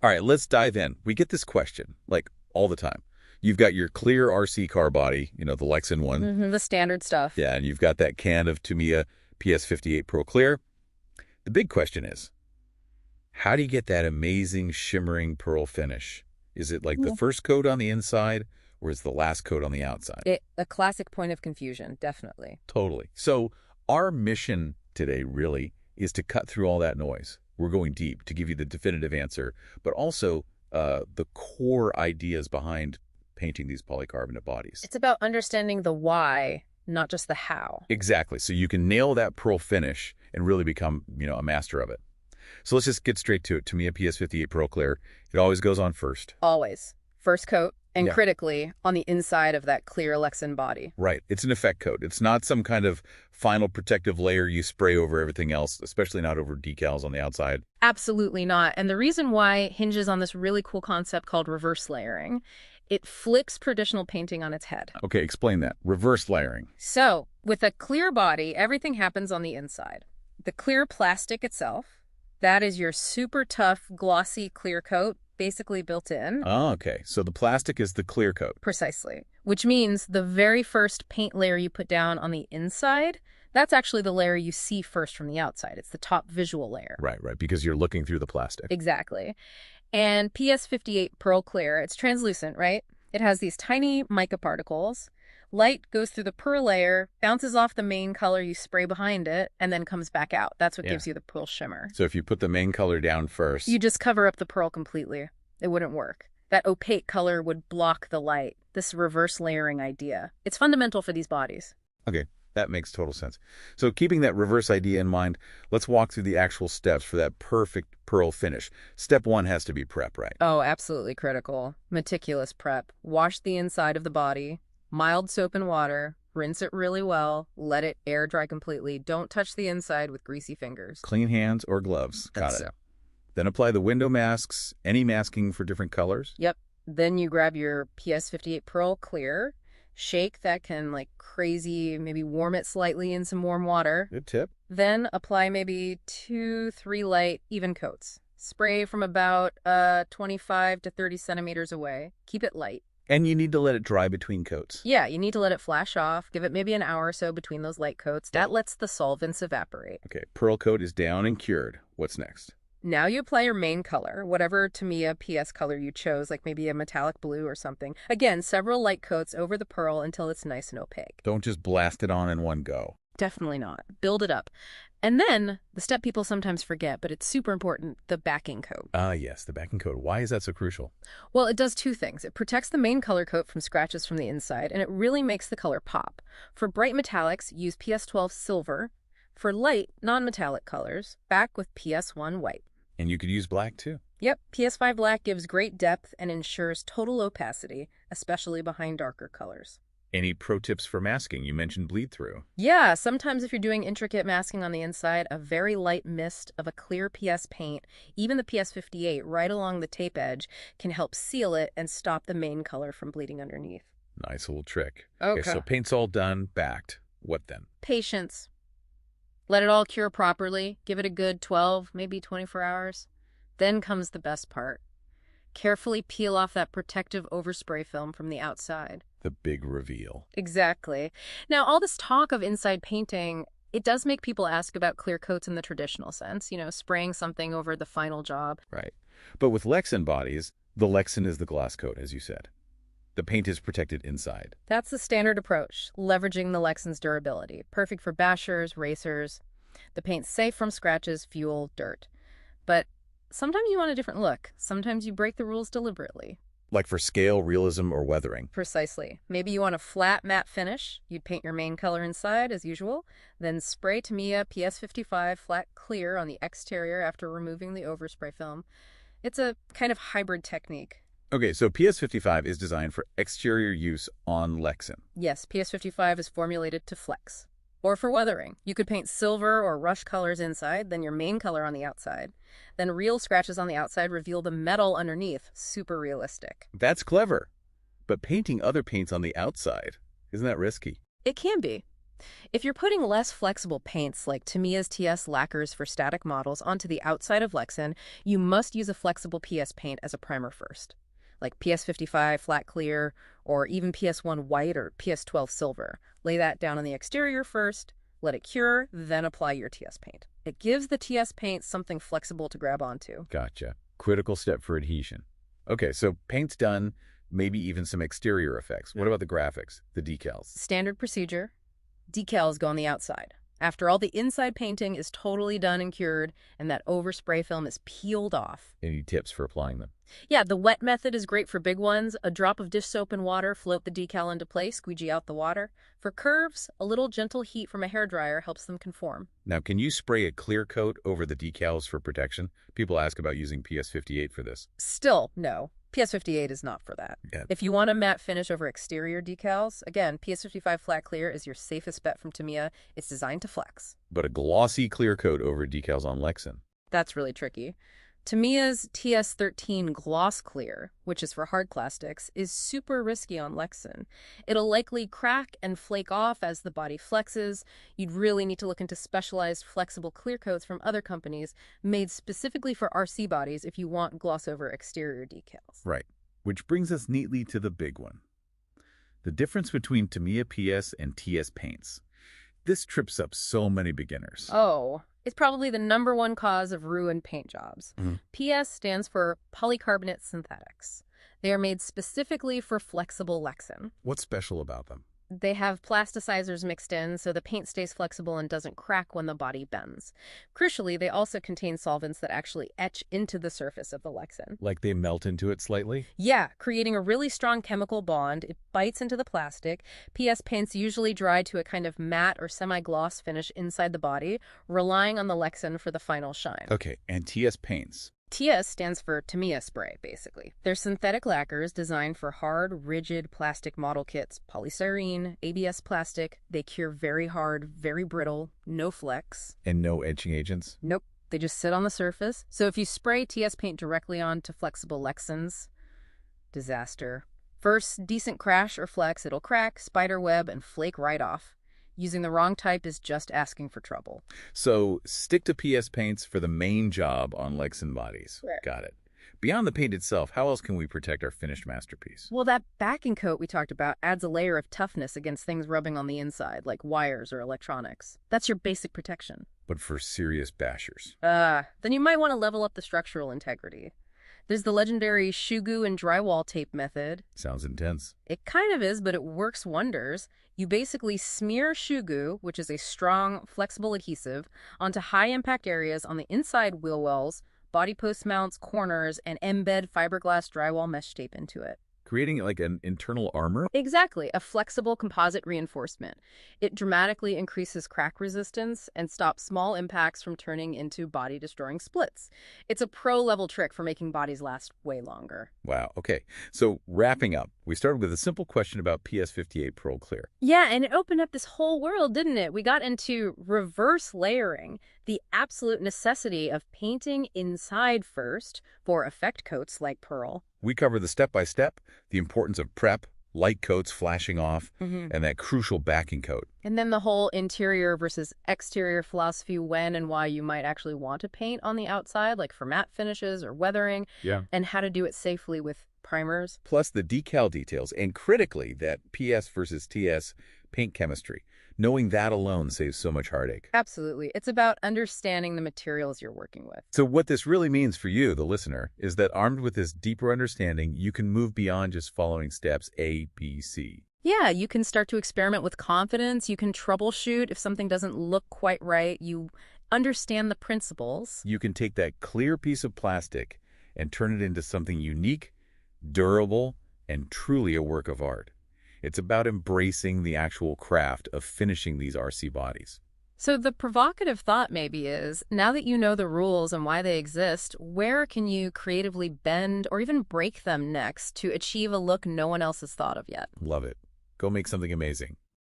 All right, let's dive in. We get this question, like, all the time. You've got your clear RC car body, the Lexan one. The standard stuff. Yeah, and you've got that can of Tamiya PS58 Pro Clear. The big question is, how do you get that amazing shimmering pearl finish? Is it like the first coat on the inside, or is the last coat on the outside? A classic point of confusion, definitely. Totally. So our mission today really is to cut through all that noise. We're going deep to give you the definitive answer, but also the core ideas behind painting these polycarbonate bodies. It's about understanding the why, not just the how. Exactly. So you can nail that pearl finish and really become, a master of it. So let's just get straight to it. Tamiya PS58 Pro Clear, it always goes on first. Always. First coat, and Yeah. critically, on the inside of that clear Lexan body. Right. It's an effect coat. It's not some kind of final protective layer you spray over everything else, especially not over decals on the outside. Absolutely not. And the reason why hinges on this really cool concept called reverse layering. It flips traditional painting on its head. Okay, explain that. Reverse layering. So, with a clear body, everything happens on the inside. The clear plastic itself, that is your super tough, glossy clear coat, basically built in. Oh, okay. So the plastic is the clear coat. Precisely. Which means the very first paint layer you put down on the inside, that's actually the layer you see first from the outside. It's the top visual layer. Right, because you're looking through the plastic. Exactly. And PS58 Pearl Clear, it's translucent, right? It has these tiny mica particles. Light goes through the pearl layer, bounces off the main color you spray behind it, and then comes back out. That's what gives you the pearl shimmer. So if you put the main color down first... You just cover up the pearl completely. It wouldn't work. That opaque color would block the light. This reverse layering idea. It's fundamental for these bodies. Okay, that makes total sense. So keeping that reverse idea in mind, let's walk through the actual steps for that perfect pearl finish. Step 1 has to be prep, right? Oh, absolutely critical. Meticulous prep. Wash the inside of the body. Mild soap and water, rinse it really well, let it air dry completely. Don't touch the inside with greasy fingers. Clean hands or gloves. Got it. Then apply the window masks, any masking for different colors. Yep. Then you grab your PS58 Pearl Clear, shake that can like crazy, maybe warm it slightly in some warm water. Good tip. Then apply maybe 2-3 light, even coats. Spray from about 25 to 30 centimeters away. Keep it light. And you need to let it dry between coats. Yeah, you need to let it flash off. Give it maybe an hour or so between those light coats. That lets the solvents evaporate. Okay, pearl coat is down and cured. What's next? Now you apply your main color, whatever Tamiya PS color you chose, like maybe a metallic blue or something. Again, several light coats over the pearl until it's nice and opaque. Don't just blast it on in one go. Definitely not. Build it up. And then, the step people sometimes forget, but it's super important, the backing coat. Yes, the backing coat. Why is that so crucial? Well, it does two things. It protects the main color coat from scratches from the inside, and it really makes the color pop. For bright metallics, use PS12 silver. For light, non-metallic colors, back with PS1 white. And you could use black, too. Yep, PS5 black gives great depth and ensures total opacity, especially behind darker colors. Any pro tips for masking? You mentioned bleed through. Yeah, sometimes if you're doing intricate masking on the inside, a very light mist of a clear PS paint, even the PS58 right along the tape edge, can help seal it and stop the main color from bleeding underneath. Nice little trick. Okay. So paint's all done, backed. What then? Patience. Let it all cure properly. Give it a good 12, maybe 24 hours. Then comes the best part. Carefully peel off that protective overspray film from the outside. The big reveal. Exactly. Now, all this talk of inside painting, it does make people ask about clear coats in the traditional sense, spraying something over the final job. Right. But with Lexan bodies, the Lexan is the glass coat, as you said. The paint is protected inside. That's the standard approach, leveraging the Lexan's durability. Perfect for bashers, racers. The paint's safe from scratches, fuel, dirt. But sometimes you want a different look. Sometimes you break the rules deliberately. Like for scale, realism, or weathering. Precisely. Maybe you want a flat matte finish. You'd paint your main color inside, as usual. Then spray Tamiya PS55 flat clear on the exterior after removing the overspray film. It's a kind of hybrid technique. Okay, so PS55 is designed for exterior use on Lexan. Yes, PS55 is formulated to flex. Or for weathering. You could paint silver or rush colors inside, then your main color on the outside. Then real scratches on the outside reveal the metal underneath. Super realistic. That's clever. But painting other paints on the outside, isn't that risky? It can be. If you're putting less flexible paints like Tamiya's TS lacquers for static models onto the outside of Lexan, you must use a flexible PS paint as a primer first, like PS55 flat clear or even PS1 white or PS12 silver. Lay that down on the exterior first, let it cure, then apply your TS paint. It gives the TS paint something flexible to grab onto. Gotcha. Critical step for adhesion. Okay, so paint's done, maybe even some exterior effects. What about the graphics, the decals? Standard procedure. Decals go on the outside. After all the inside painting is totally done and cured, and that overspray film is peeled off. Any tips for applying them? Yeah, the wet method is great for big ones. A drop of dish soap and water, float the decal into place, squeegee out the water. For curves, a little gentle heat from a hairdryer helps them conform. Now, can you spray a clear coat over the decals for protection? People ask about using PS58 for this. Still, no. PS58 is not for that. Yeah. If you want a matte finish over exterior decals, again, PS55 Flat Clear is your safest bet from Tamiya. It's designed to flex. But a glossy clear coat over decals on Lexan. That's really tricky. Tamiya's TS13 Gloss Clear, which is for hard plastics, is super risky on Lexan. It'll likely crack and flake off as the body flexes. You'd really need to look into specialized flexible clear coats from other companies made specifically for RC bodies if you want gloss over exterior decals. Right. Which brings us neatly to the big one. The difference between Tamiya PS and TS paints. This trips up so many beginners. Oh, it's probably the #1 cause of ruined paint jobs. PS stands for polycarbonate synthetics. They are made specifically for flexible Lexan. What's special about them? They have plasticizers mixed in so the paint stays flexible and doesn't crack when the body bends. Crucially, they also contain solvents that actually etch into the surface of the Lexan. Like they melt into it slightly? Yeah, creating a really strong chemical bond. It bites into the plastic. PS paints usually dry to a kind of matte or semi-gloss finish inside the body, relying on the Lexan for the final shine. Okay, and TS paints. TS stands for Tamiya spray, basically. They're synthetic lacquers designed for hard, rigid plastic model kits, polystyrene, ABS plastic. They cure very hard, very brittle, no flex. And no etching agents? Nope, they just sit on the surface. So if you spray TS paint directly onto flexible Lexans, disaster. First, decent crash or flex, it'll crack, spider web, and flake right off. Using the wrong type is just asking for trouble. So stick to PS paints for the main job on Lexan bodies. Right. Got it. Beyond the paint itself, how else can we protect our finished masterpiece? Well, that backing coat we talked about adds a layer of toughness against things rubbing on the inside, like wires or electronics. That's your basic protection. But for serious bashers. Then you might want to level up the structural integrity. There's the legendary shoe glue and drywall tape method. Sounds intense. It kind of is, but it works wonders. You basically smear shoe glue, which is a strong, flexible adhesive, onto high-impact areas on the inside wheel wells, body post mounts, corners, and embed fiberglass drywall mesh tape into it. Creating like an internal armor? Exactly, a flexible composite reinforcement. It dramatically increases crack resistance and stops small impacts from turning into body-destroying splits. It's a pro-level trick for making bodies last way longer. Wow, okay. So wrapping up, we started with a simple question about PS58 Pearl Clear. Yeah, and it opened up this whole world, didn't it? We got into reverse layering, the absolute necessity of painting inside first for effect coats like pearl. We cover the step-by-step, the importance of prep, light coats flashing off, and that crucial backing coat. And then the whole interior versus exterior philosophy, when and why you might actually want to paint on the outside, like for matte finishes or weathering, and how to do it safely with primers. Plus the decal details, and critically, that PS versus TS paint chemistry. Knowing that alone saves so much heartache. Absolutely. It's about understanding the materials you're working with. So what this really means for you, the listener, is that armed with this deeper understanding, you can move beyond just following steps A, B, C. Yeah, you can start to experiment with confidence. You can troubleshoot if something doesn't look quite right. You understand the principles. You can take that clear piece of plastic and turn it into something unique, durable, and truly a work of art. It's about embracing the actual craft of finishing these RC bodies. So the provocative thought maybe is, now that you know the rules and why they exist, where can you creatively bend or even break them next to achieve a look no one else has thought of yet? Love it. Go make something amazing.